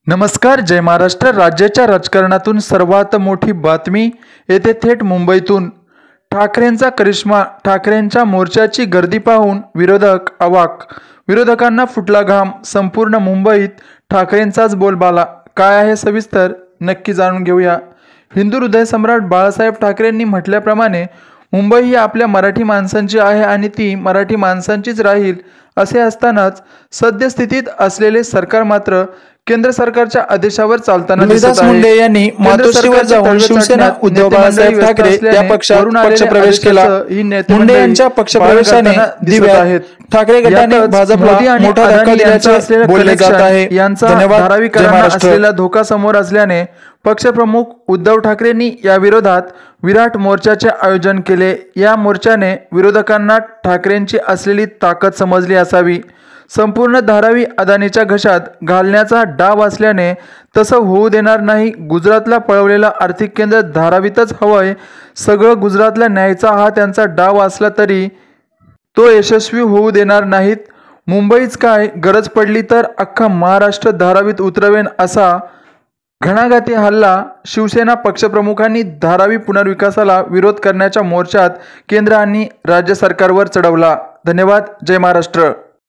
नमस्कार. जय महाराष्ट्र. राज्याच्या राजकारणातून सर्वात मोठी बातमी येथे थेट मुंबईतून. ठाकरेंचा करिश्मा. ठाकरेंच्या मोर्चाची गर्दी पाहून विरोधक अवाक. विरोधकांना फुटला घाम. संपूर्ण मुंबईत ठाकरेंचाच बोलबाला. काय आहे सविस्तर नक्की जाणून घेऊया. हिंदू हृदयसम्राट बाळासाहेब ठाकरेंनी म्हटल्याप्रमाणे मुंबई ही आपल्या मराठी माणसांची आहे आणि ती मराठी माणसांचीच राहील. असे असतानाच सद्यस्थितीत असलेले सरकार मात्र केंद्र सरकारच्या आदेशावर चालताना दिसत आहे. मुंडे यांनी मातोश्रीवर जाऊन शिवसेना उद्धव बाळासाहेब ठाकरे या पक्षात पक्षप्रवेश केला. मुंडे यांच्या पक्षप्रवेशाने दिव्यात ठाकरे गटाने भाजपला मोठा धक्का दिल्याचे बोलले जात आहे. यांचा धारावीकरांना असलेला धोका समोर असल्याने पक्षप्रमुख उद्धव ठाकरेंनी या विरोधात विराट मोर्चाचे आयोजन केले. या मोर्चाने विरोधकांना ठाकरेंची असलेली ताकद समजली असावी. संपूर्ण धारावी अदानीच्या घशात घालण्याचा डाव असल्याने तसं होऊ देणार नाही. गुजरातला पळवलेलं आर्थिक केंद्र धारावीतच हवंय. सगळं गुजरातला न्यायचा हा त्यांचा डाव असला तरी तो यशस्वी होऊ देणार नाहीत. मुंबईच काय, गरज पडली तर अख्खा महाराष्ट्र धारावीत उतरवेन असा घणाघाती हल्ला शिवसेना पक्षप्रमुखांनी धारावी पुनर्विकासाला विरोध करण्याच्या मोर्चात केंद्र आणि राज्य सरकारवर चढवला. धन्यवाद. जय महाराष्ट्र.